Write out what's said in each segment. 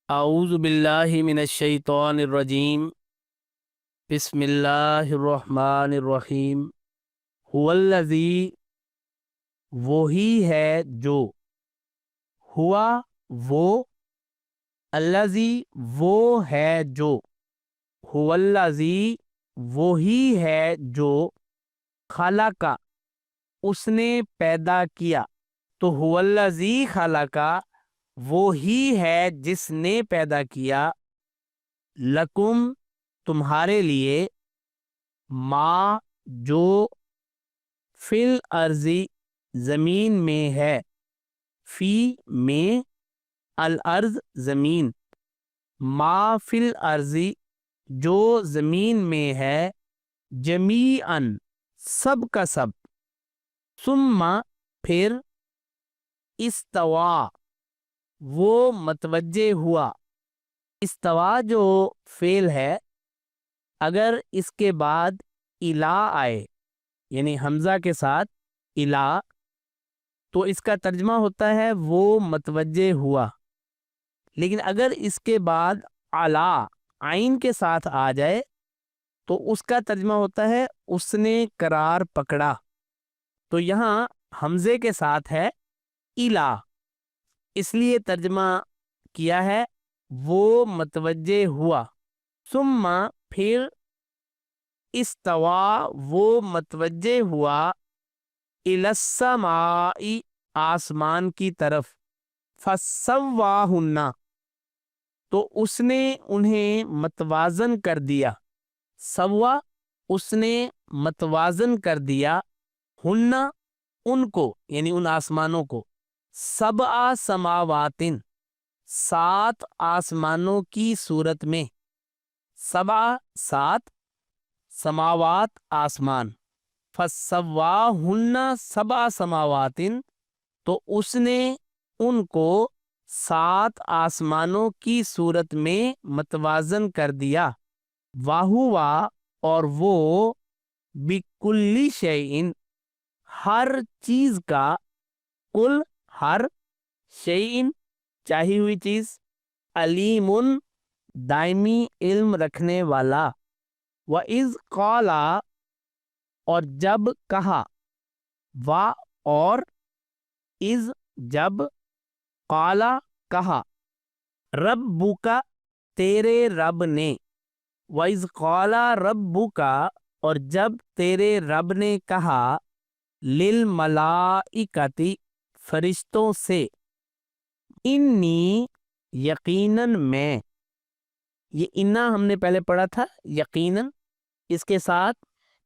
اعوذ باللہ من الشیطان الرجیم بسم اللہ الرحمن الرحیم هو الذی وہی ہے جو ہوا وہ الذی وہ ہے جو هو الذی وہی ہے جو خلق اس نے پیدا کیا تو هو الذی خلق وہی ہے جس نے پیدا کیا لکم تمہارے لیے ما جو فی الارضی زمین میں ہے فی میں الارض زمین ما فی الارضی جو زمین میں ہے جمیعاً سب کا سب ثم پھر استوا وہ متوجہ ہوا استوا جو فعل ہے اگر اس کے بعد الا آئے یعنی حمزہ کے ساتھ الا تو اس کا ترجمہ ہوتا ہے وہ متوجہ ہوا، لیکن اگر اس کے بعد اعلی عین کے ساتھ آ جائے تو اس کا ترجمہ ہوتا ہے اس نے قرار پکڑا۔ تو یہاں حمزے کے ساتھ ہے الا، اس لیے ترجمہ کیا ہے وہ متوجہ ہوا، ثم پھر استوا وہ متوجہ ہوا الی السماء آسمان کی طرف فسواہن تو اس نے انہیں متوازن کر دیا، سوا اس نے متوازن کر دیا، ہن ان کو یعنی ان آسمانوں کو، سبع سماواتن 7 آسمانوں کی صورت میں، سبع 7 سماوات آسمان، فسواہن سبع سماواتن تو اس نے ان کو 7 آسمانوں کی صورت میں متوازن کر دیا، واہوا اور وہ بکل شیئن ہر چیز کا، کل ہر شیئن چاہی ہوئی چیز، علیم دائمی علم رکھنے والا، وَإِذْ قَالَ اور جب کہا، وا اور اذ جب، قال کہا، ربک تیرے رب نے، وَإِذْ قَالَ ربک اور جب تیرے رب نے کہا، للملائکۃ فرشتوں سے، انی یقیناً میں، یہ انا ہم نے پہلے پڑھا تھا یقیناً، اس کے ساتھ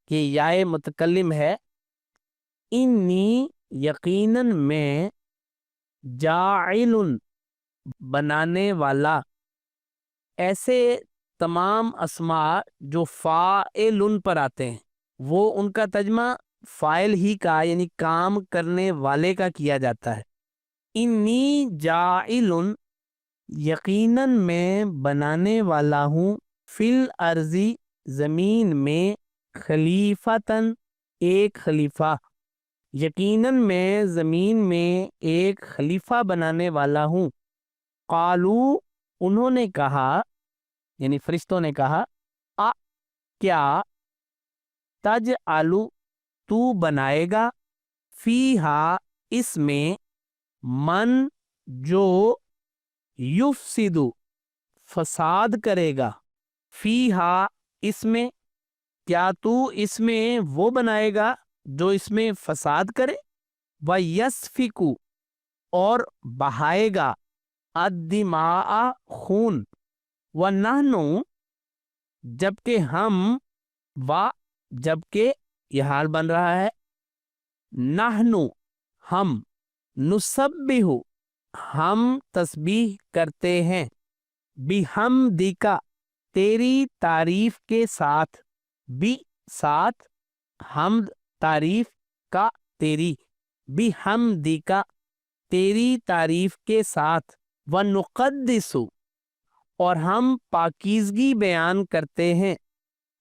کہ یائے متکلم ہے، انی یقیناً میں، جاعل بنانے والا، ایسے تمام اسماء جو فاعل پر آتے ہیں وہ ان کا ترجمہ فاعل ہی کا یعنی کام کرنے والے کا کیا جاتا ہے۔ انی جاعل یقیناً میں بنانے والا ہوں، فی الارضی زمین میں، خلیفتاً ایک خلیفہ، یقیناً میں زمین میں ایک خلیفہ بنانے والا ہوں۔ قالو انہوں نے کہا یعنی فرشتوں نے کہا، کیا، تجعلو تو بنائے گا، فیہا اس میں، من جو، یفسدو فساد کرے گا، فیہا اس میں، کیا تو اس میں وہ بنائے گا جو اس میں فساد کرے، وَيَسْفِكُ اور بہائے گا، الدماء خون، وَنَحْنُ جبکہ ہم، جبکہ یہ حال بن رہا ہے، نحنو ہم، نسبح ہم تسبیح کرتے ہیں، بحمدک تیری تعریف کے ساتھ، ساتھ، حمد تعریف کا تیری، بحمدک تیری تعریف کے ساتھ، ونقدس اور ہم پاکیزگی بیان کرتے ہیں،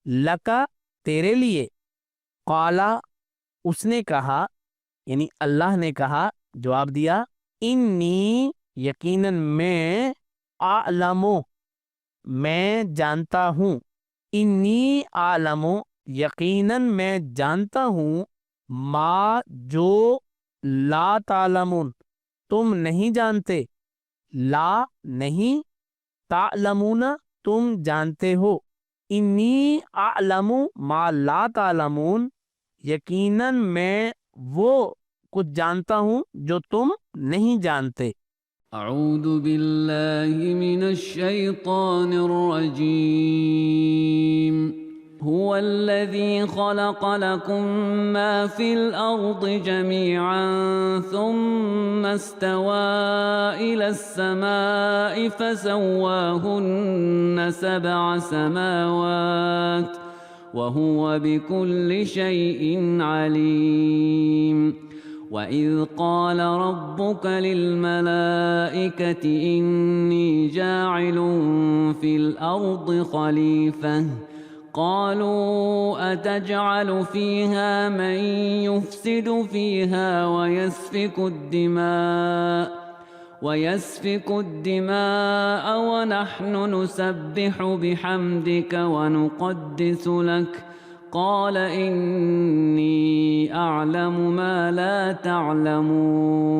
لکا تیرے لیے، قالا اس نے کہا یعنی اللہ نے کہا، جواب دیا، انی یقیناً میں، اعلمو میں جانتا ہوں، انی اعلمو یقیناً میں جانتا ہوں، ما جو لا تعلمون تم نہیں جانتے، لا نہیں، تعلمون تم جانتے ہو، انی اعلم ما لا تعلمون یقیناً میں وہ کچھ جانتا ہوں جو تم نہیں جانتے۔ اعوذ باللہ من الشیطان الرجیم هو الذي خلق لكم ما في الأرض جميعا ثم استوى إلى السماء فسواهن 7 سماوات وهو بكل شيء عليم وَإِذْ قَالَ رَبُّكَ لِلْمَلَائِكَةِ إِنِّي جَاعِلٌ فِي الْأَرْضِ خَلِيفَةً قالوا أتجعل فيها من يفسد فيها ويسفك الدماء ونحن نسبح بحمدك ونقدس لك قال إني أعلم ما لا تعلمون